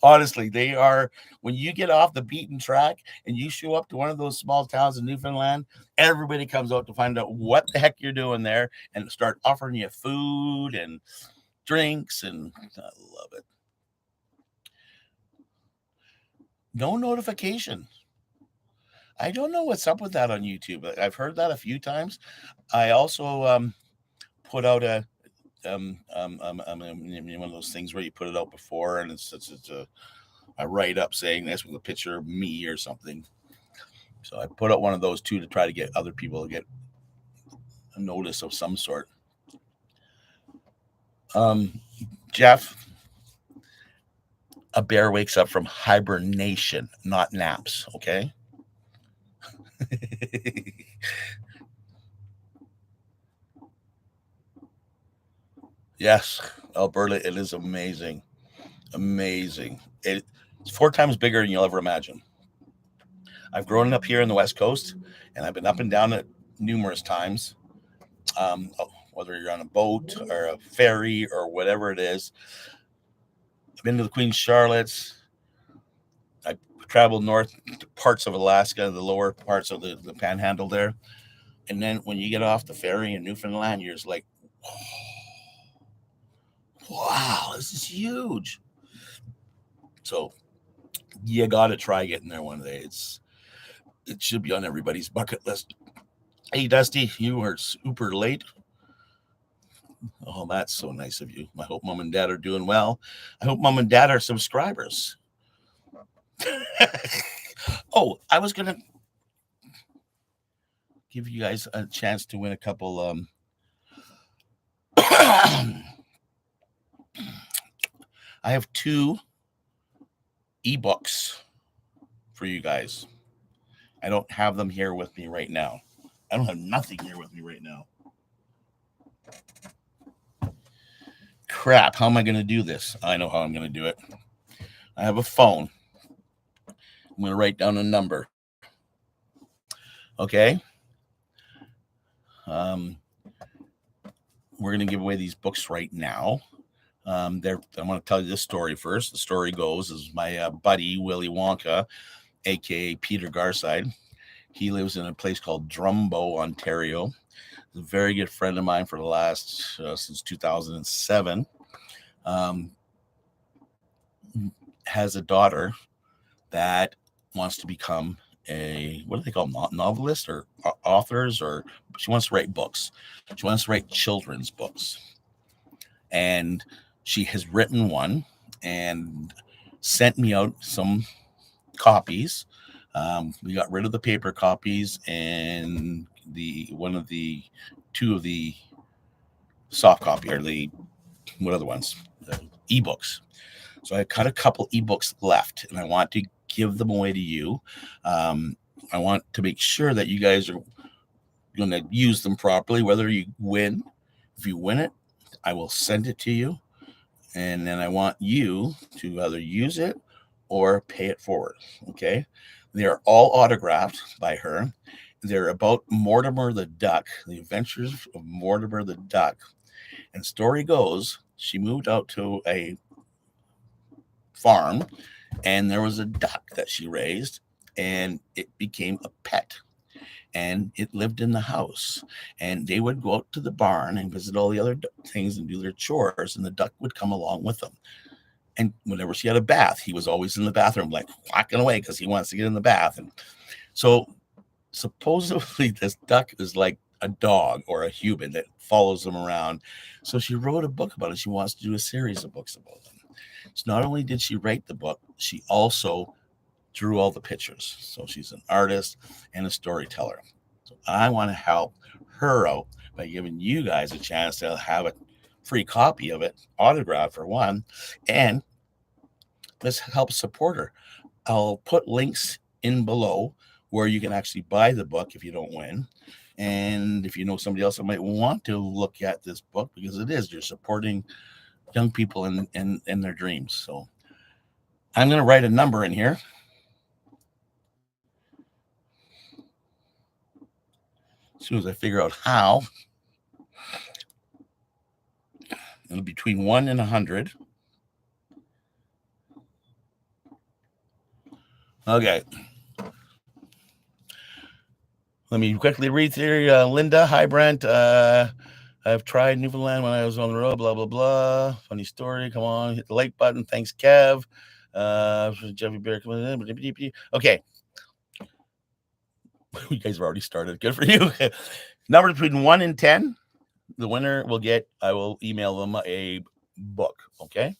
Speaker 1: honestly, they are. When you get off the beaten track and you show up to one of those small towns in Newfoundland, everybody comes out to find out what the heck you're doing there and start offering you food and drinks, and I love it. No notification. I don't know what's up with that on YouTube. I've heard that a few times. I also put out one of those things where you put it out before, and it's a write up saying this with a picture of me or something. So I put out one of those too to try to get other people to get a notice of some sort. Jeff, A bear wakes up from hibernation, not naps, okay? Yes, Alberta, it is amazing. Amazing. It's 4 times bigger than you'll ever imagine. I've grown up here in the West Coast, and I've been up and down it numerous times. Whether you're on a boat or a ferry or whatever it is, I've been to the Queen Charlotte's. I traveled north to parts of Alaska, the lower parts of the panhandle there. And then when you get off the ferry in Newfoundland, you're just like, wow, this is huge. So you got to try getting there one day. It should be on everybody's bucket list. Hey, Dusty, you are super late. Oh, that's so nice of you. I hope mom and dad are doing well. I hope mom and dad are subscribers. Oh, I was going to give you guys a chance to win a couple. I have 2 ebooks for you guys. I don't have them here with me right now. I don't have nothing here with me right now. Crap, how am I going to do this? I know how I'm going to do it. I have a phone. I'm going to write down a number. Okay? We're going to give away these books right now. I'm going to tell you this story first. The story goes is my buddy, Willy Wonka, a.k.a. Peter Garside. He lives in a place called Drumbo, Ontario. He's a very good friend of mine for the last, since 2007. Has a daughter that wants to become a, what do they call them, novelist or authors, or she wants to write books. She wants to write children's books. And she has written one and sent me out some copies. We got rid of the paper copies and two of the soft copy, or the, what other ones? The ebooks. So I cut a couple ebooks left, and I want to give them away to you. I want to make sure that you guys are going to use them properly, whether you win. If you win it, I will send it to you. And then I want you to either use it or pay it forward. Okay. They are all autographed by her. They're about Mortimer the Duck, the adventures of Mortimer the Duck. And story goes, she moved out to a farm, and there was a duck that she raised, and it became a pet, and it lived in the house, and they would go out to the barn and visit all the other things and do their chores, and the duck would come along with them. And whenever she had a bath, he was always in the bathroom, like walking away because he wants to get in the bath. And so supposedly this duck is like a dog or a human that follows them around. So she wrote a book about it. She wants to do a series of books about them. So not only did she write the book, she also drew all the pictures. So she's an artist and a storyteller. So I want to help her out by giving you guys a chance to have a free copy of it, autographed for one, and let's help support her. I'll put links in below where you can actually buy the book if you don't win. And if you know somebody else that might want to look at this book, because you're supporting young people in their dreams. So I'm going to write a number in here. As soon as I figure out how, it'll be between 1 and 100. Okay. Let me quickly read through. Linda, hi, Brent. I've tried Newfoundland when I was on the road, blah, blah, blah. Funny story. Come on, hit the like button. Thanks, Kev. Jeffy Bear coming in. Okay. You guys have already started. Good for you. Number between 1 and 10. The winner will get, I will email them a book. Okay.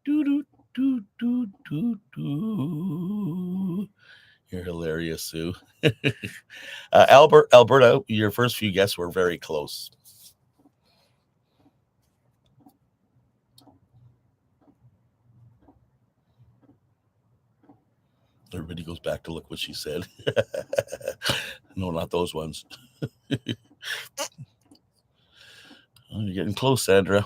Speaker 1: Do, do, do, do, do, do. You're hilarious, Sue. Alberta, your first few guests were very close. Everybody goes back to look what she said. No, not those ones. Oh, you're getting close, Sandra.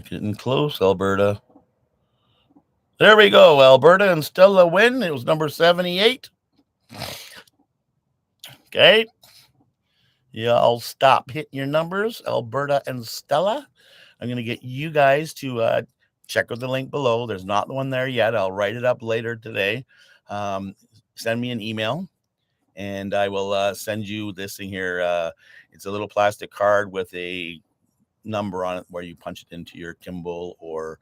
Speaker 1: Getting close, Alberta. There we go. Alberta and Stella win. It was number 78. Okay. Yeah, I'll stop hitting your numbers, Alberta and Stella. I'm going to get you guys to check out the link below. There's not one there yet. I'll write it up later today. Send me an email, and I will send you this thing here. It's a little plastic card with a number on it where you punch it into your Kindle or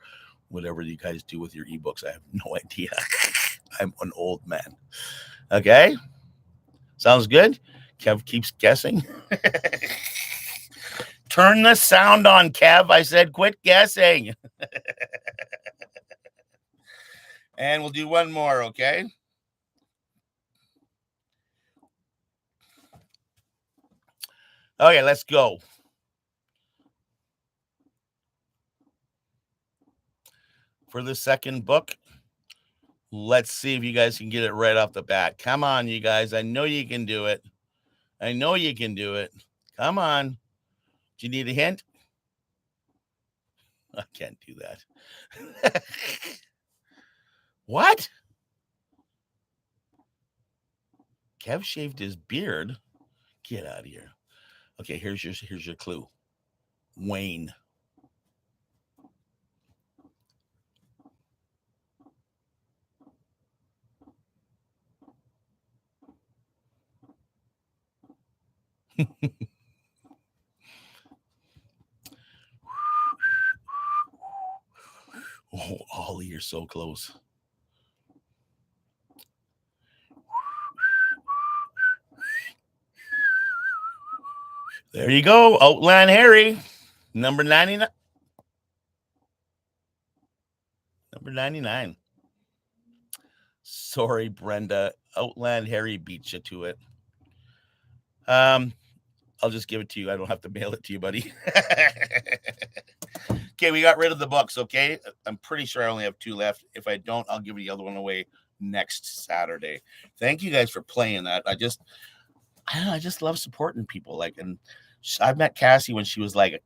Speaker 1: whatever you guys do with your ebooks. I have no idea. I'm an old man. Okay. Sounds good. Kev keeps guessing. Turn the sound on, Kev. I said quit guessing. And we'll do one more, okay? Okay, let's go. For the second book, let's see if you guys can get it right off the bat. Come on, you guys. I know you can do it. I know you can do it. Come on. Do you need a hint? I can't do that. What? Kev shaved his beard. Get out of here. Okay, here's your clue. Wayne. Oh, Ollie, you're so close. There you go. Outland Harry. Number 99. Number 99. Sorry, Brenda. Outland Harry beat you to it. I'll just give it to you. I don't have to mail it to you, buddy. Okay, we got rid of the books, okay? I'm pretty sure I only have 2 left. If I don't, I'll give the other one away next Saturday. Thank you guys for playing that. I just love supporting people. Like, and I've met Kassi when she was like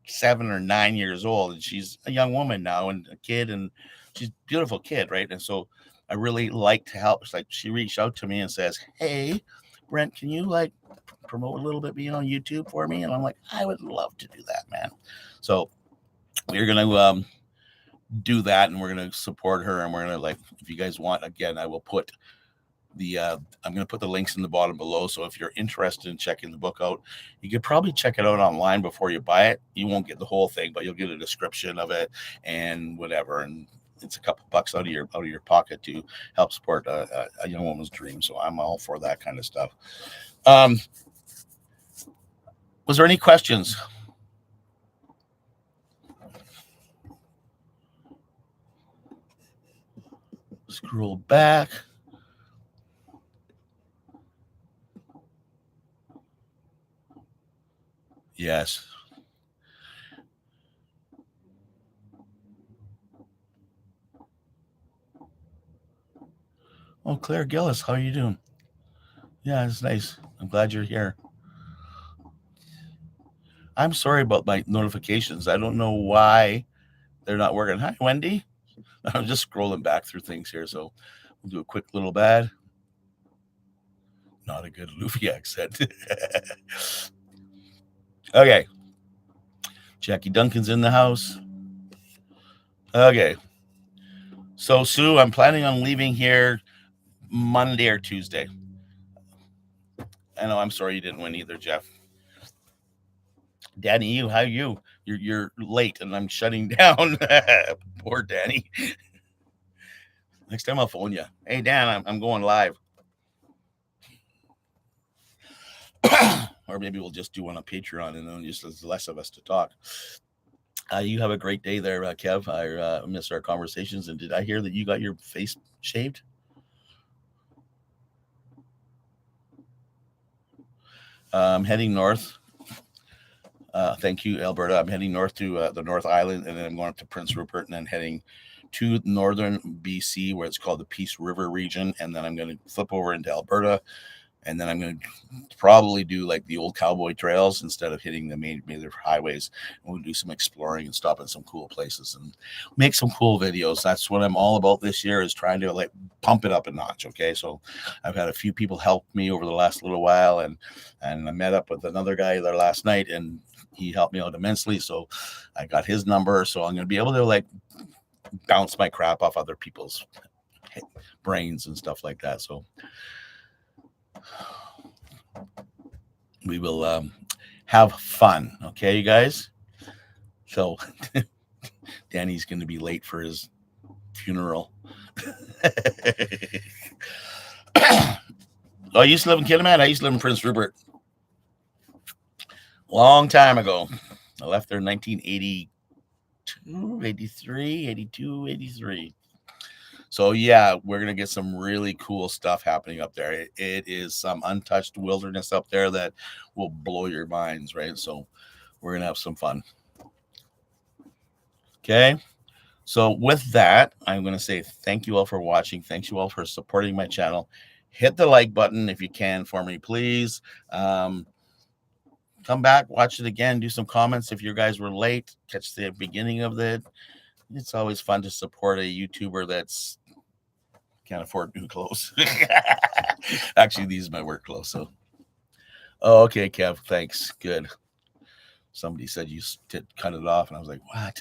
Speaker 1: 7 or 9 years old, and she's a young woman now and a kid, and she's a beautiful kid, right? And so I really like to help. It's like she reached out to me and says, "Hey, Brent, can you like promote a little bit being on YouTube for me?" And I'm like, "I would love to do that, man." So we're gonna do that, and we're gonna support her, and we're gonna, like, if you guys want, again, I will put the I'm gonna put the links in the bottom below. So if you're interested in checking the book out, you could probably check it out online before you buy it. You won't get the whole thing, but you'll get a description of it and whatever. And it's a couple bucks out of your pocket to help support a young woman's dream. So I'm all for that kind of stuff. Was there any questions? Scroll back. Yes. Oh, Claire Gillis, how are you doing? Yeah, it's nice. I'm glad you're here. I'm sorry about my notifications. I don't know why they're not working. Hi, Wendy. I'm just scrolling back through things here, so we'll do a quick little bad. Not a good Luffy accent. Okay. Jackie Duncan's in the house. Okay. So, Sue, I'm planning on leaving here Monday or Tuesday. I know. I'm sorry you didn't win either, Jeff. Danny, how are you? You're late, and I'm shutting down. Poor Danny. Next time I'll phone you. Hey, Dan, I'm going live. Or maybe we'll just do one on Patreon and then just there's less of us to talk. You have a great day there, Kev. I miss our conversations. And did I hear that you got your face shaved? I'm heading north. Thank you, Alberta. I'm heading north to the North Island, and then I'm going up to Prince Rupert, and then heading to northern BC, where it's called the Peace River region. And then I'm going to flip over into Alberta, and then I'm going to probably do like the old cowboy trails instead of hitting the major highways. And we'll do some exploring and stop at some cool places and make some cool videos. That's what I'm all about this year, is trying to like pump it up a notch. Okay, so I've had a few people help me over the last little while, and I met up with another guy there last night, and he helped me out immensely. So I got his number, so I'm going to be able to like bounce my crap off other people's brains and stuff like that. So we will have fun. Okay, you guys? So Danny's going to be late for his funeral. I used to live in Kitimat. I used to live in Prince Rupert. Long time ago. I left there in 1982, 83, 82, 83. So yeah, we're going to get some really cool stuff happening up there. It is some untouched wilderness up there that will blow your minds, right? So we're going to have some fun. Okay. So with that, I'm going to say thank you all for watching. Thanks you all for supporting my channel. Hit the like button if you can for me, please. Come back, watch it again, do some comments if you guys were late, catch the beginning of it. It's always fun to support a YouTuber that's can't afford new clothes. Actually, these are my work clothes. So, oh, okay, Kev, thanks. Good. Somebody said you cut it off, and I was like, what?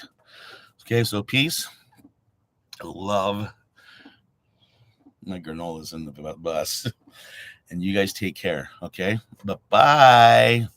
Speaker 1: Okay, so peace, love. My granola's in the bus, and you guys take care. Okay, bye-bye.